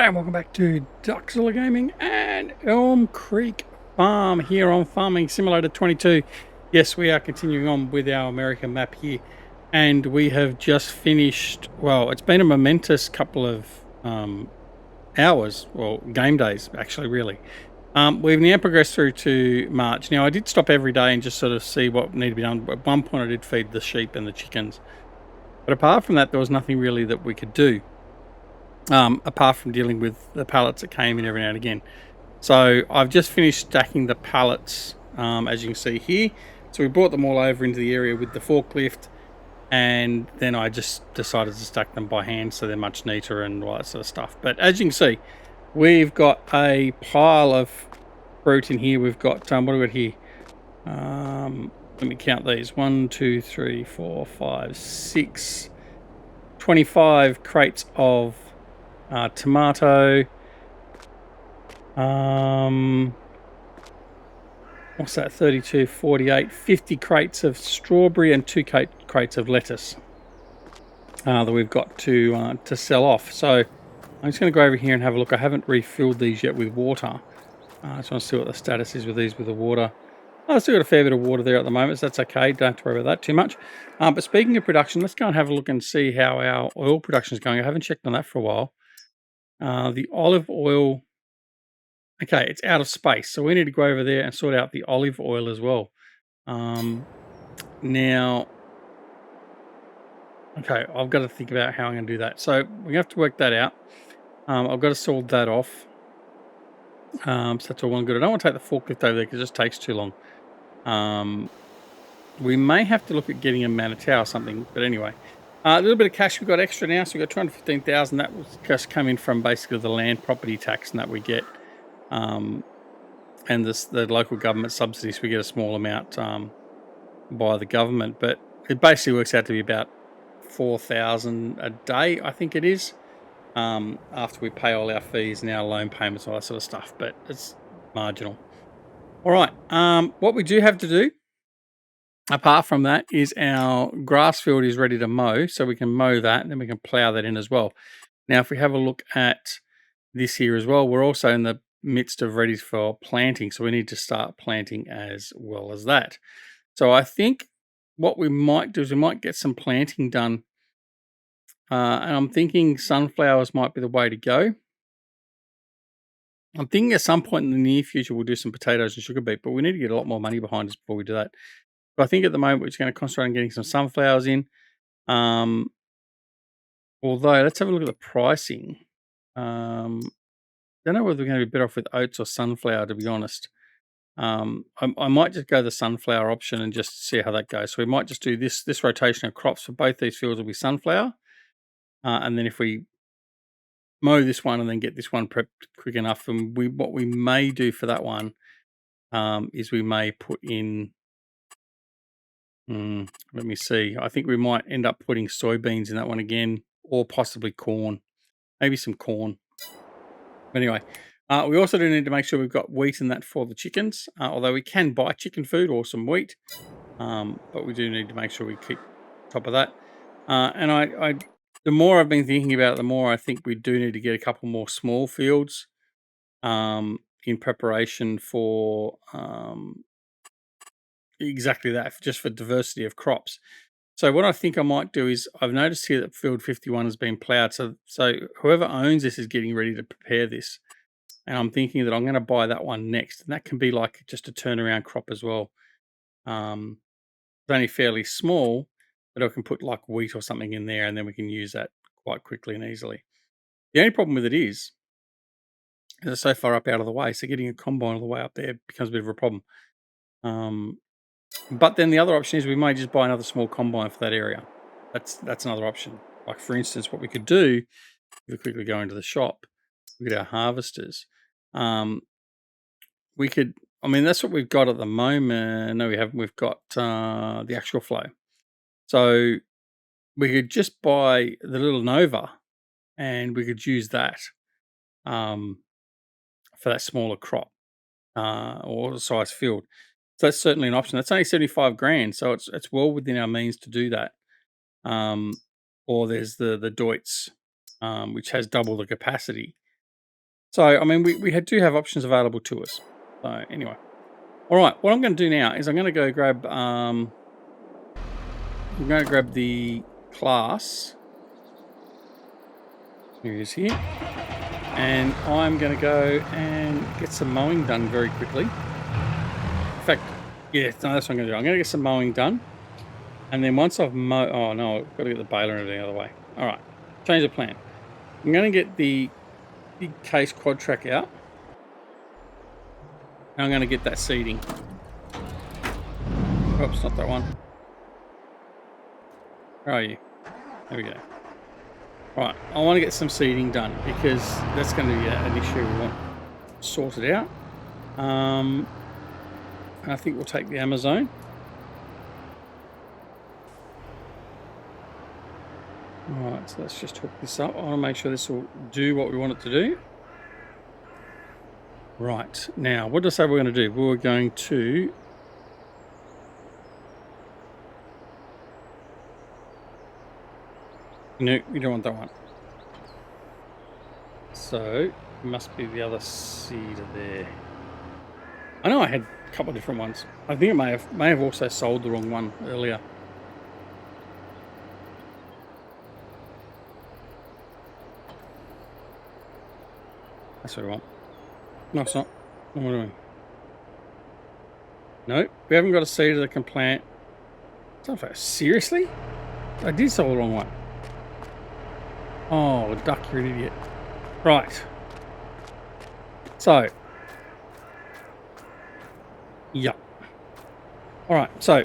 G'day and welcome back to Duckzilla Gaming and Elm Creek Farm here on Farming Simulator 22. Yes, we are continuing on with our American map here, and we have just finished. Well, it's been a momentous couple of hours, well, game days actually, really. We've now progressed through to March. Now, I did stop every day and just sort of see what needed to be done. At one point, I did feed the sheep and the chickens, but apart from that, there was nothing really that we could do. Apart from dealing with the pallets that came in every now and again. So I've just finished stacking the pallets, as you can see here. So we brought them all over into the area with the forklift, and then I just decided to stack them by hand so they're much neater and all that sort of stuff. But as you can see, we've got a pile of fruit in here. We've got, what do we got here? Let me count these. 1, 2, 3, 4, 5, 6, 25 crates of tomato, what's that, 32, 48, 50 crates of strawberry and 2 crates of lettuce that we've got to sell off. So I'm just going to go over here and have a look. I haven't refilled these yet with water. I just want to see what the status is with these with the water. I've still got a fair bit of water there at the moment, so that's okay. Don't have to worry about that too much. But speaking of production, let's go and have a look and see how our oil production is going. I haven't checked on that for a while. The olive oil, okay, it's out of space, so we need to go over there and sort out the olive oil as well. Now, okay, I've got to think about how I'm going to do that. So we have to work that out. I've got to sort that off. So that's all well and good. I don't want to take the forklift over there because it just takes too long. We may have to look at getting a Manitow or something, but anyway. A little bit of cash we've got extra now, so we've got 215,000. That was just coming from basically the land property tax and that we get, and the local government subsidies. We get a small amount by the government, but it basically works out to be about 4,000 a day, I think it is, after we pay all our fees and our loan payments, all that sort of stuff. But it's marginal. All right, what we do have to do, apart from that, is our grass field is ready to mow, so we can mow that and then we can plough that in as well. Now, if we have a look at this here as well, we're also in the midst of ready for planting, so we need to start planting as well as that. So I think what we might do is we might get some planting done, and I'm thinking sunflowers might be the way to go. I'm thinking at some point in the near future we'll do some potatoes and sugar beet, but we need to get a lot more money behind us before we do that. But I think at the moment we're just going to concentrate on getting some sunflowers in. Although, let's have a look at the pricing. Don't know whether we're going to be better off with oats or sunflower, to be honest. I might just go the sunflower option and just see how that goes. So we might just do this rotation of crops for both these fields will be sunflower. And then if we mow this one and then get this one prepped quick enough, and what we may do for that one is we may put in, let me see, I think we might end up putting soybeans in that one again, or possibly corn, maybe some corn. But anyway, we also do need to make sure we've got wheat in that for the chickens, although we can buy chicken food or some wheat, but we do need to make sure we keep top of that. And I the more I've been thinking about it, the more I think we do need to get a couple more small fields in preparation for exactly that, just for diversity of crops. So what I think I might do is, I've noticed here that field 51 has been ploughed. So whoever owns this is getting ready to prepare this. And I'm thinking that I'm going to buy that one next. And that can be like just a turnaround crop as well. It's only fairly small, but I can put like wheat or something in there and then we can use that quite quickly and easily. The only problem with it is it's so far up out of the way. So getting a combine all the way up there becomes a bit of a problem. But then the other option is we may just buy another small combine for that area. That's another option. Like, for instance, what we could do, if we quickly go into the shop, look at our harvesters. We could, I mean, that's what we've got at the moment. No, we haven't. We've got the Actual Flow. So we could just buy the little Nova and we could use that for that smaller crop or size field. So that's certainly an option. That's only 75 grand, so it's well within our means to do that. Or there's the Deutz, which has double the capacity. So, I mean, do have options available to us. So, anyway. All right, what I'm going to do now is I'm going to go grab I'm going to grab the class. Here it is here. And I'm going to go and get some mowing done very quickly. In fact, yeah, no, that's what I'm going to do. I'm going to get some mowing done. And then once I've mowed... Oh, no, I've got to get the baler and everything out of the way. All right, change the plan. I'm going to get the big case quad track out. And I'm going to get that seeding. Oops, not that one. Where are you? There we go. Right, I want to get some seeding done because that's going to be an issue we want sorted out. And I think we'll take the Amazon. All right, so let's just hook this up. I want to make sure this will do what we want it to do. Right, now, what did I say we're going to do? We're going to... No, we don't want that one. So, it must be the other seeder there. I know I had a couple of different ones. I think it may have also sold the wrong one earlier. That's what I want. No, it's not. What am I doing? No, we haven't got a seeder that can plant. Sunflower. Seriously? I did sell the wrong one. Oh, duck, you're an idiot. Right. So. Yep. All right, so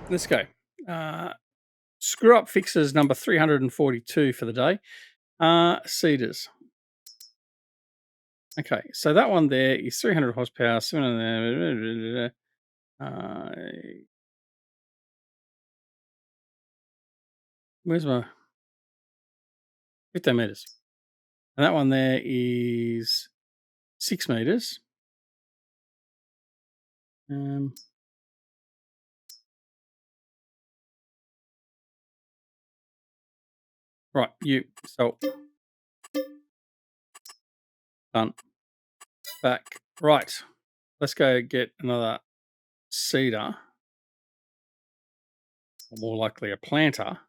let's go. Screw up fixes number 342 for the day. Cedars. Okay, so that one there is 300 horsepower. 700, where's my 15 meters? And that one there is 6 meters. Right, you. So done. Back. Right. Let's go get another seeder. Or more likely a planter.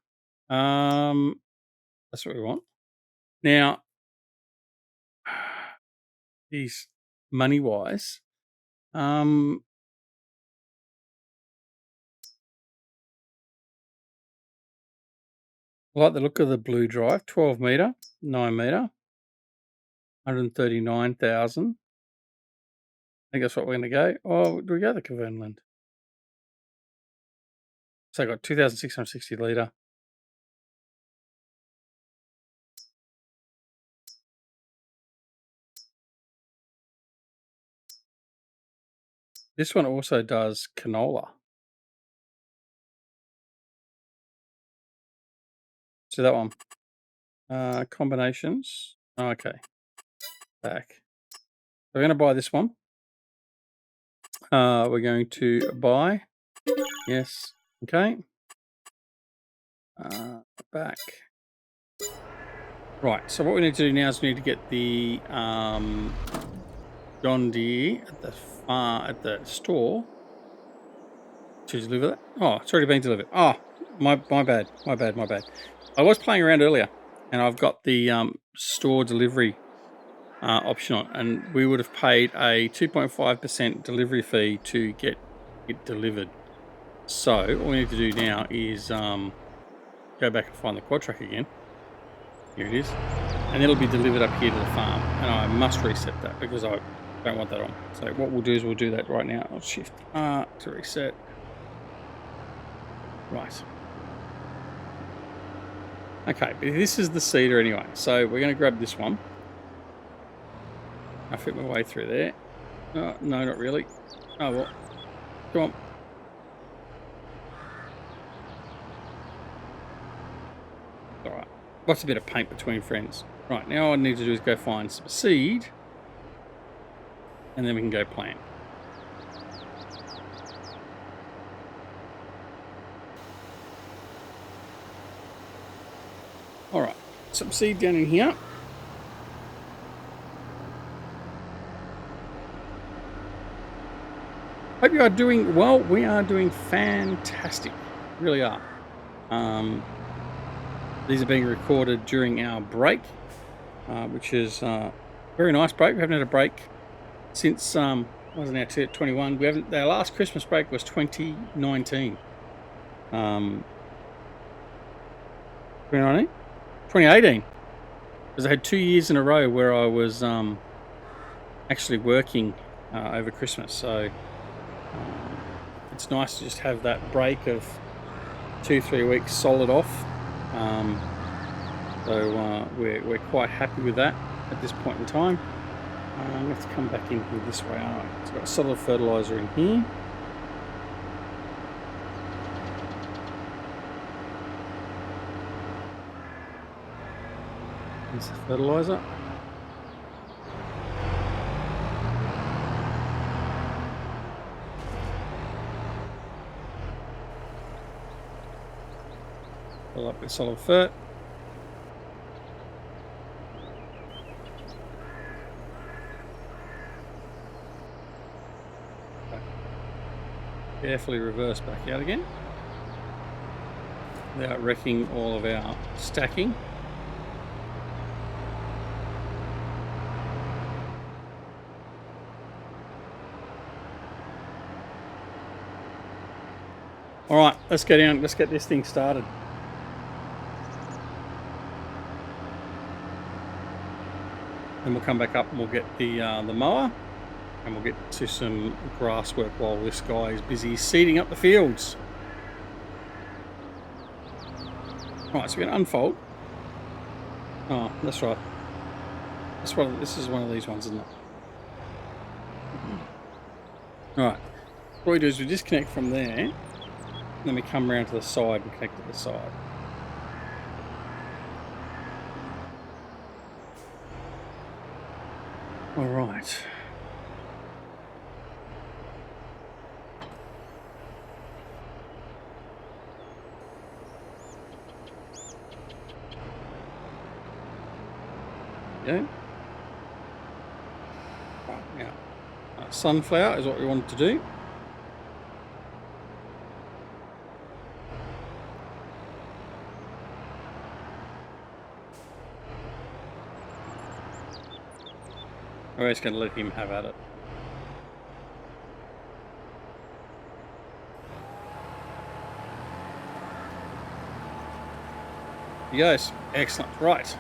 That's what we want. Now, these money wise, I like the look of the blue drive, 12 meter, 9 meter, 139,000. I think that's what we're going to go. Oh, do we go the Kavernland? So I got 2,660 litre. This one also does canola. So that one. Combinations. Okay. Back. We're going to buy this one. We're going to buy. Yes. Okay. Back. Right. So what we need to do now is we need to get the John Deere at the store to deliver that. Oh, it's already been delivered. Oh, my bad. I was playing around earlier, and I've got the store delivery option on, and we would have paid a 2.5% delivery fee to get it delivered. So all we need to do now is go back and find the quad track again. Here it is, and it'll be delivered up here to the farm, and I must reset that because I don't want that on. So what we'll do is we'll do that right now. I'll shift R to reset. Right. Okay, but this is the seeder anyway. So we're going to grab this one. I fit my way through there. No, not really. Oh, well. Come on. All right. What's a bit of paint between friends? Right, now all I need to do is go find some seed. And then we can go plant. All right. Some seed down in here. Hope you are doing well. We are doing fantastic. Really are. Um, these are being recorded during our break, which is very nice break. We haven't had a break since wasn't our 21. We haven't. Our last Christmas break was 2019. 2019? 2018. Because I had 2 years in a row where I was actually working over Christmas. So it's nice to just have that break of 2-3 weeks solid off. So we're quite happy with that at this point in time. Let's come back in here this way. All right, it's got solid fertilizer in here. There's the fertilizer. Fill up with solid fert. Carefully reverse back out again without wrecking all of our stacking. All right, let's go down. Let's get this thing started. Then we'll come back up and we'll get the mower, and we'll get to some grass work while this guy is busy seeding up the fields. All right, so we're going to unfold. Oh, that's right. This is one of these ones, isn't it? All right. What we do is we disconnect from there, and then we come around to the side and connect to the side. All right. Yeah. Right, now, sunflower is what we wanted to do. We're just going to let him have at it. Yes, excellent. Right.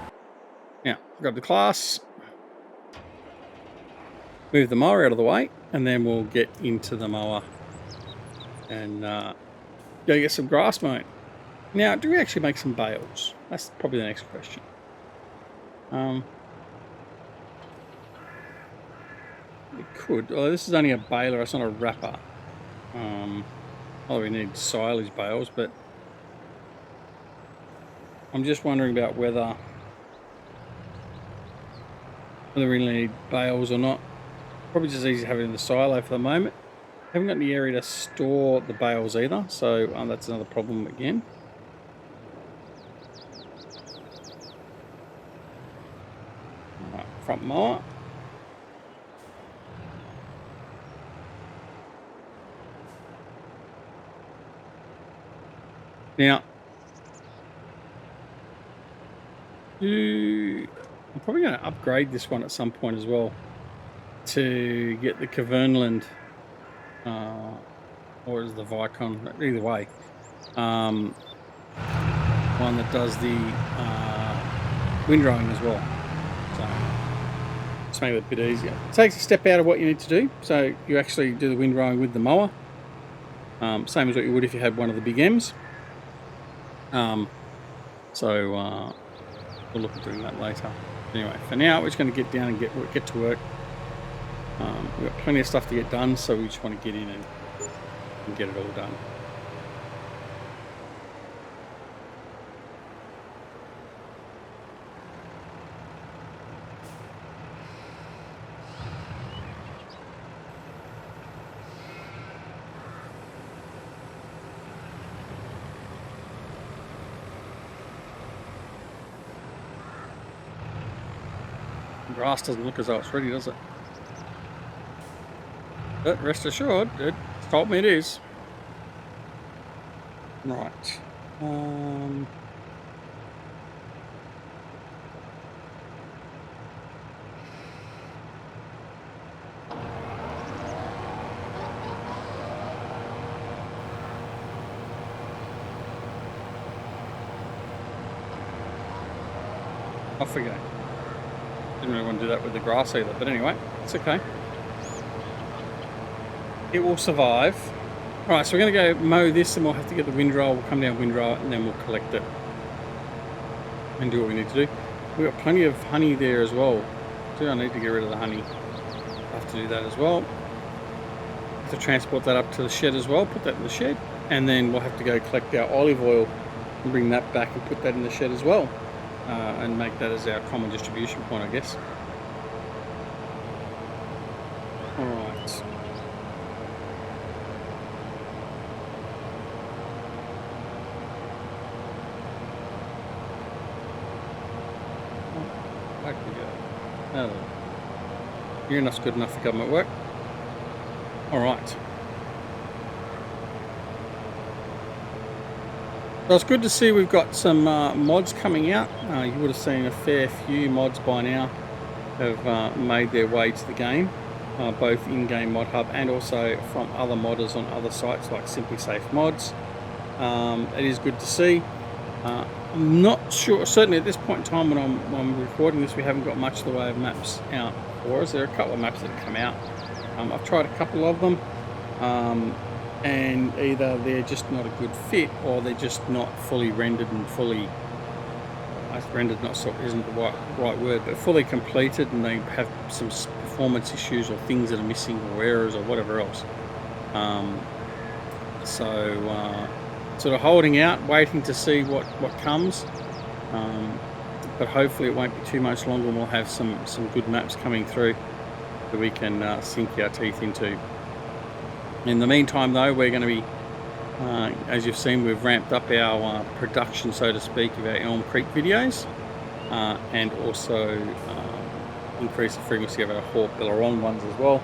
Now, grab the class, move the mower out of the way, and then we'll get into the mower and go get some grass mown. Now, do we actually make some bales? That's probably the next question. We could. Oh, this is only a baler, it's not a wrapper. We need silage bales, but I'm just wondering about whether we really need bales or not. Probably just easy to have it in the silo for the moment. Haven't got any area to store the bales either, so that's another problem again. All right, front mower. Now, I'm probably going to upgrade this one at some point as well to get the Kverneland, or is the Vicon, either way, one that does the windrowing as well. So just make it a bit easier. It takes a step out of what you need to do, so you actually do the windrowing with the mower, same as what you would if you had one of the big M's. So we'll look at doing that later. Anyway, for now, we're just going to get down and get to work. We've got plenty of stuff to get done, so we just want to get in and get it all done. Grass doesn't look as though it's ready, does it? But rest assured, it told me it is. Right. Off we go. Didn't really want to do that with the grass either, but anyway, it's okay. It will survive. All right, so we're going to go mow this, and we'll have to get the windrow. We'll come down windrow it, and then we'll collect it and do what we need to do. We've got plenty of honey there as well. Do I need to get rid of the honey? I have to do that as well. Have to transport that up to the shed as well. Put that in the shed, and then we'll have to go collect our olive oil and bring that back and put that in the shed as well. And make that as our common distribution point, I guess. All right. Back we go. Oh, near enough's good enough for government work. All right. So it's good to see we've got some mods coming out. You would have seen a fair few mods by now have made their way to the game, both in-game Mod Hub and also from other modders on other sites like Simply Safe Mods. It is good to see. I'm not sure, certainly at this point in time when I'm recording this, we haven't got much of the way of maps out for us. There are a couple of maps that have come out. I've tried a couple of them. And either they're just not a good fit, or they're just not fully rendered and fully, rendered not so isn't the right word, but fully completed, and they have some performance issues or things that are missing or errors or whatever else. Sort of holding out, waiting to see what comes. But hopefully it won't be too much longer, and we'll have some good maps coming through that we can sink our teeth into. In the meantime, though, we're going to be, as you've seen, we've ramped up our production, so to speak, of our Elm Creek videos, and also increased the frequency of our Hawk Aileron ones as well.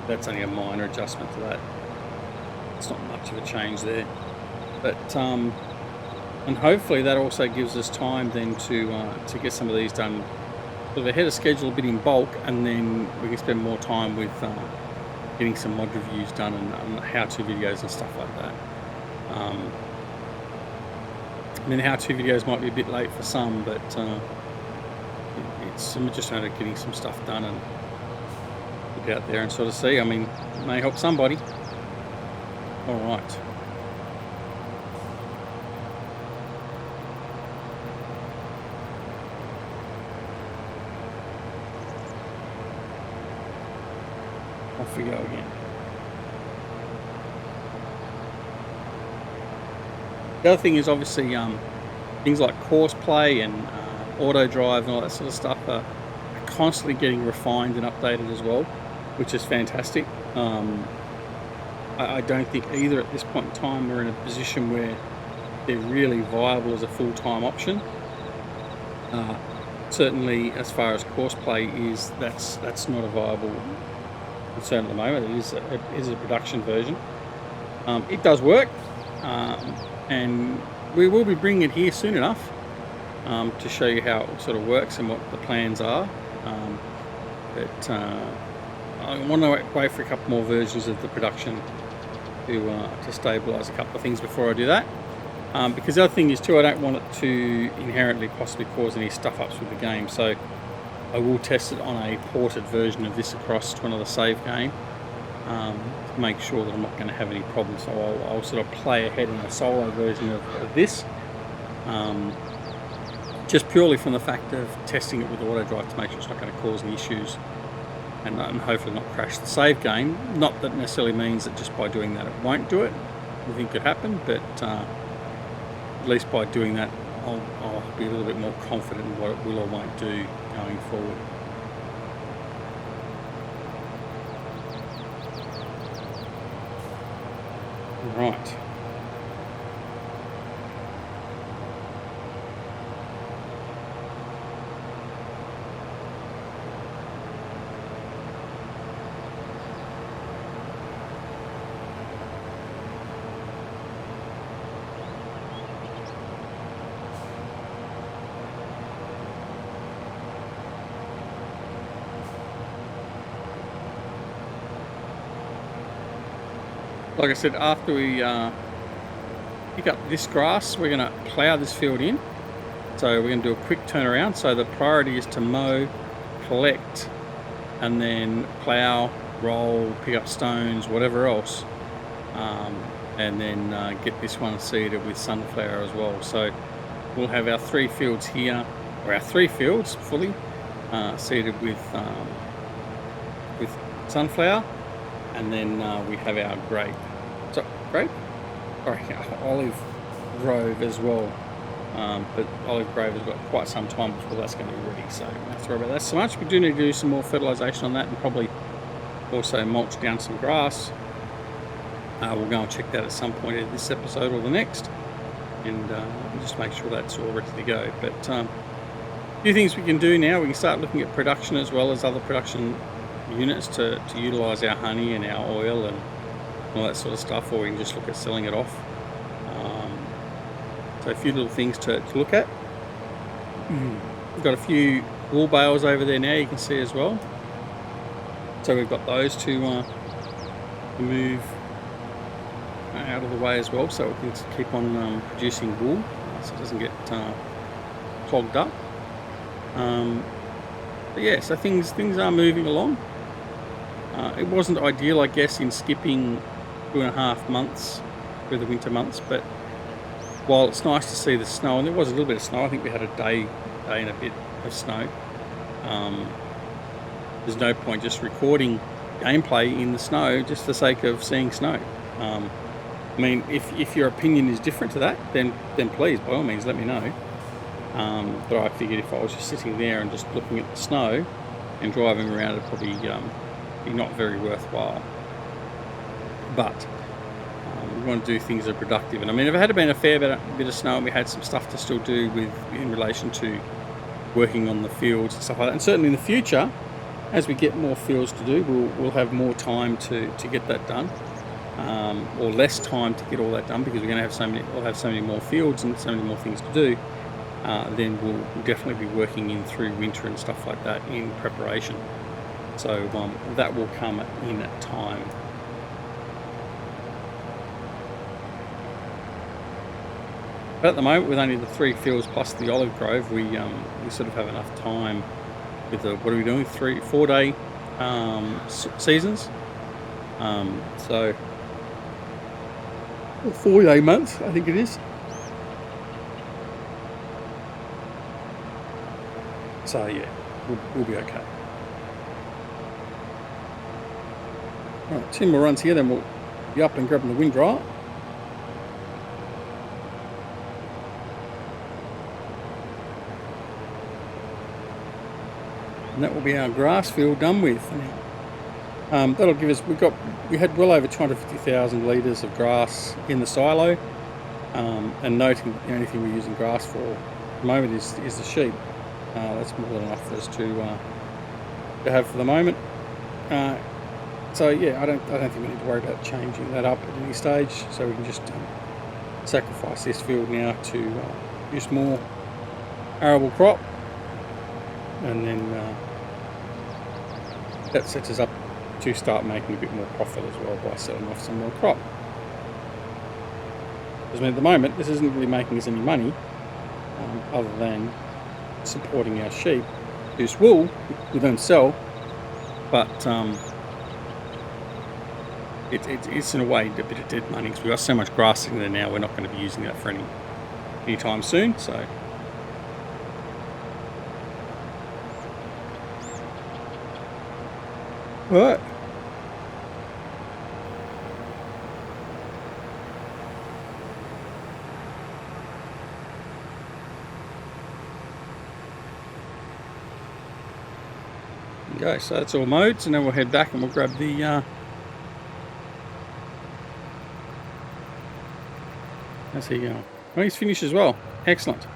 That's only a minor adjustment to that. It's not much of a change there, but and hopefully that also gives us time then to get some of these done sort of ahead of schedule, a bit in bulk, and then we can spend more time with getting some mod reviews done and how-to videos and stuff like that. I mean, the how-to videos might be a bit late for some, but it's just a matter of getting some stuff done and get out there and sort of see. I mean, it may help somebody. All right. Off we go again. The other thing is obviously things like course play and auto drive and all that sort of stuff are constantly getting refined and updated as well, which is fantastic. I don't think either at this point in time we're in a position where they're really viable as a full-time option. Certainly as far as course play is, that's not a viable concern at the moment. It is a production version. It does work, and we will be bringing it here soon enough to show you how it sort of works and what the plans are. But I want to wait for a couple more versions of the production to stabilise a couple of things before I do that. Because the other thing is too, I don't want it to inherently possibly cause any stuff ups with the game. So I will test it on a ported version of this across to another save game to make sure that I'm not going to have any problems. So I'll sort of play ahead in a solo version of this, just purely from the fact of testing it with auto drive to make sure it's not going to cause any issues and hopefully not crash the save game. Not that necessarily means that just by doing that it won't do it. I think it could happen, but at least by doing that I'll be a little bit more confident in what it will or won't do going forward. Right. like I said, after we pick up this grass, we're going to plough this field in. So we're going to do a quick turnaround. So the priority is to mow, collect, and then plough, roll, pick up stones, whatever else, and then get this one seeded with sunflower as well. So we'll have our 3 fields here, or our 3 fields fully seeded with sunflower, and then we have our grape, olive grove as well. But olive grove has got quite some time before that's going to be ready, so we don't have to worry about that so much. We do need to do some more fertilisation on that, and probably also mulch down some grass. We'll go and check that at some point in this episode or the next, and just make sure that's all ready to go. But a few things we can do now. We can start looking at production as well as other production units to utilise our honey and our oil and all that sort of stuff, or we can just look at selling it off. So a few little things to look at. We've got a few wool bales over there now, you can see as well. So we've got those to move out of the way as well, so we can keep on producing wool, so it doesn't get clogged up. But yeah, so things are moving along. It wasn't ideal, I guess, in skipping 2.5 months through the winter months, but while it's nice to see the snow, and there was a little bit of snow, I think we had a day and a bit of snow, there's no point just recording gameplay in the snow just for the sake of seeing snow. I mean, if your opinion is different to that, then please, by all means, let me know. But I figured if I was just sitting there and just looking at the snow and driving around, it'd probably be not very worthwhile. But we want to do things that are productive. And I mean, if it had been a fair bit of snow and we had some stuff to still do in relation to working on the fields and stuff like that, and certainly in the future, as we get more fields to do, we'll have more time to get that done, or less time to get all that done, because we're going to have we'll have so many more fields and so many more things to do. Then we'll definitely be working in through winter and stuff like that in preparation. So that will come in time. But at the moment, with only the 3 fields plus the olive grove, we sort of have enough time with the, what are we doing, 4 day seasons. So 4 day months, I think it is. So yeah, we'll be okay. All right, 2 more runs here, then we'll be up and grabbing the wind dryer. And that will be our grass field done with. That'll give us, we had well over 250,000 litres of grass in the silo, and noting the only thing we're using grass for at the moment is the sheep. That's more than enough for us to have for the moment. So yeah, I don't think we need to worry about changing that up at any stage. So we can just sacrifice this field now to produce more arable crop, and then that sets us up to start making a bit more profit as well by selling off some more crop. Because at the moment, this isn't really making us any money, other than supporting our sheep. Produce wool, we don't sell, but it's in a way a bit of dead money, because we've got so much grass in there now, we're not going to be using that for any time soon. So right. Okay, so that's all mowed, so now we'll head back and we'll grab the how's he going? Oh, he's finished as well. Excellent.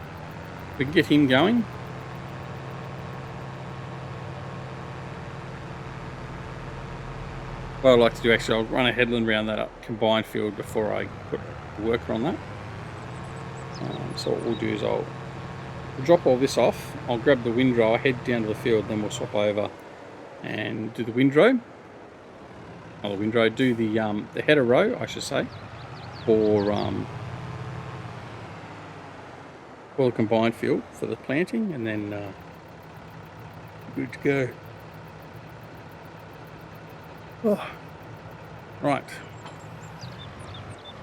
We can get him going. What I'd like to do, actually, I'll run a headland around that combined field before I put the worker on that. So what we'll do is I'll drop all this off, I'll grab the windrow, head down to the field, then we'll swap over and do the windrow. the windrow, do the header row, I should say, for the combined field for the planting, and then good to go. Oh, right.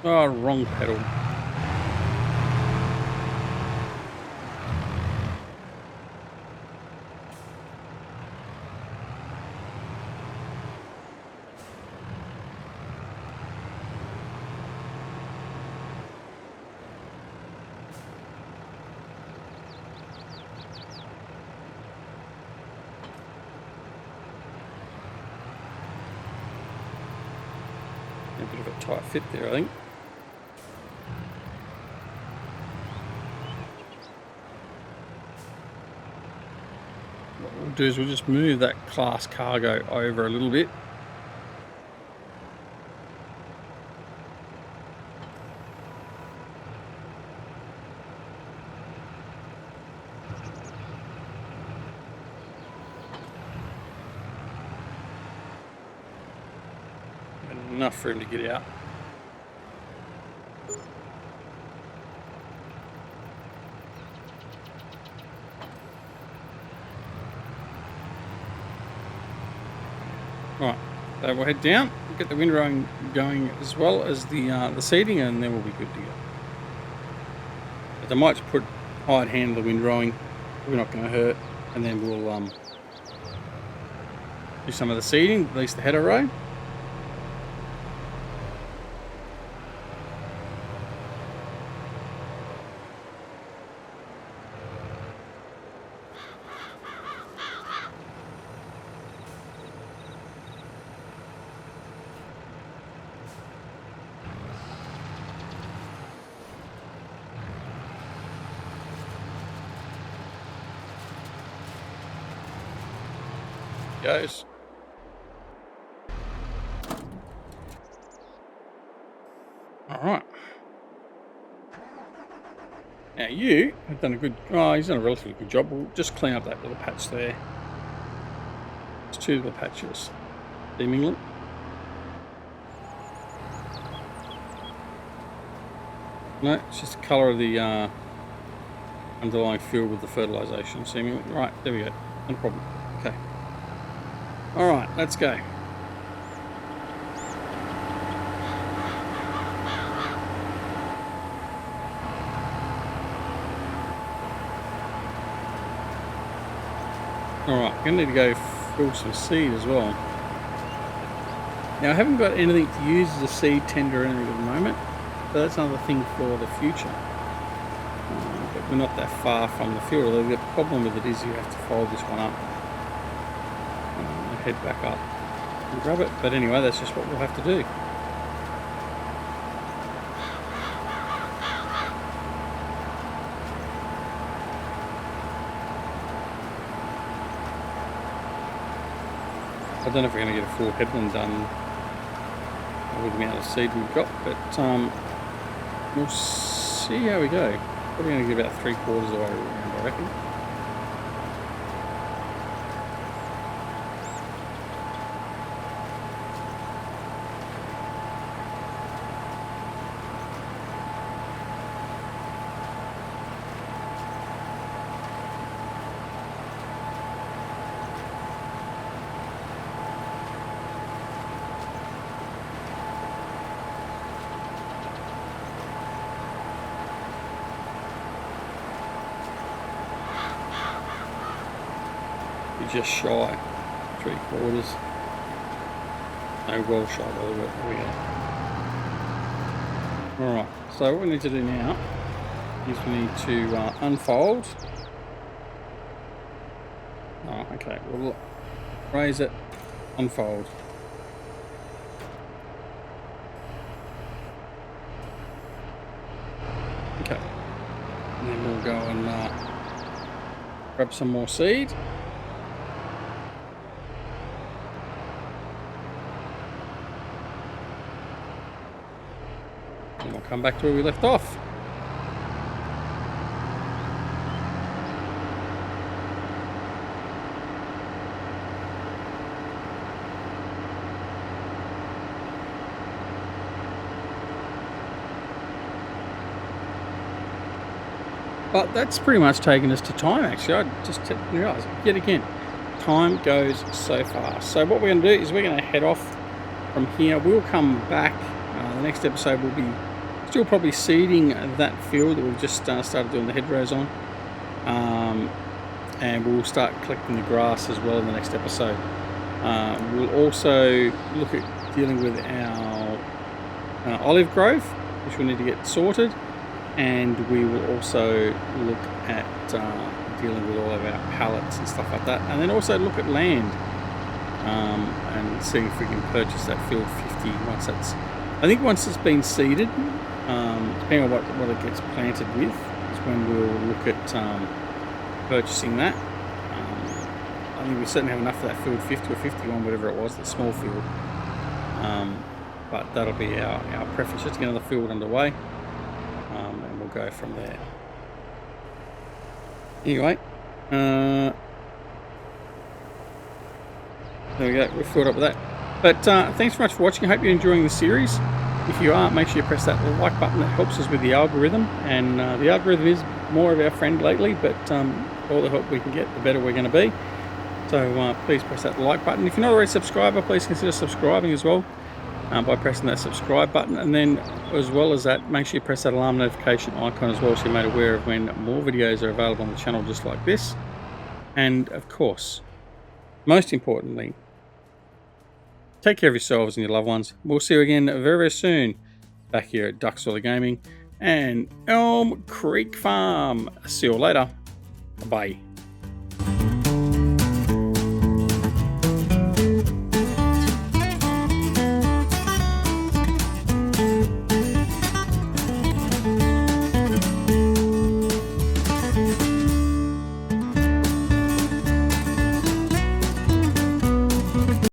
Oh, wrong pedal. A bit of a tight fit there, I think. What we'll do is we'll just move that class cargo over a little bit. Enough for him to get out. Right, so we'll head down, get the windrowing going as well as the seeding, and then we'll be good to go. But I might just put hide handle the windrowing. We're not going to hurt, and then we'll do some of the seeding, at least the header row. Goes. All right. Now you have done a good. Oh, he's done a relatively good job. We'll just clean up that little patch there. It's two little patches, seemingly. No, it's just the colour of the underlying field with the fertilisation, seemingly. Right, there we go. No problem. Okay. All right, let's go. All right, I'm going to need to go fill some seed as well. Now, I haven't got anything to use as a seed tender or anything at the moment, but that's another thing for the future. But we're not that far from the field. The problem with it is you have to fold this one up and head back up and grab it. But anyway, that's just what we'll have to do. I don't know if we're going to get a full headland done with the amount of seed we've got, but we'll see how we go. Probably going to get about 3/4 of the way around, I reckon. Just shy 3/4. No, well shy by the way. There we go. Alright, so what we need to do now is we need to unfold. Oh, okay, we'll raise it, unfold. Okay, and then we'll go and grab some more seed. And we'll come back to where we left off. But that's pretty much taken us to time, actually. I just didn't realise, yet again, time goes so fast. So what we're going to do is we're going to head off from here. We'll come back. The next episode will be still probably seeding that field that we've just started doing the hedgerows on. And we'll start collecting the grass as well in the next episode. We'll also look at dealing with our olive grove, which we need to get sorted. And we will also look at dealing with all of our pallets and stuff like that, and then also look at land and see if we can purchase that field 50 once that's. I think once it's been seeded, depending on what it gets planted with, is when we'll look at purchasing that. I think we certainly have enough for that field 50 or 51, whatever it was, the small field. But that'll be our preference, just to get another field underway. And we'll go from there. Anyway, there we go, we're filled up with that. But thanks very much for watching. I hope you're enjoying the series. If you are, make sure you press that like button. That helps us with the algorithm, and the algorithm is more of our friend lately, but all the help we can get, the better we're going to be. So please press that like button. If you're not already a subscriber, please consider subscribing as well. By pressing that subscribe button, and then as well as that, make sure you press that alarm notification icon as well, so you're made aware of when more videos are available on the channel just like this. And of course, most importantly, take care of yourselves and your loved ones. We'll see you again very, very soon back here at Duckzilla Gaming and Elm Creek Farm. See you later. Bye.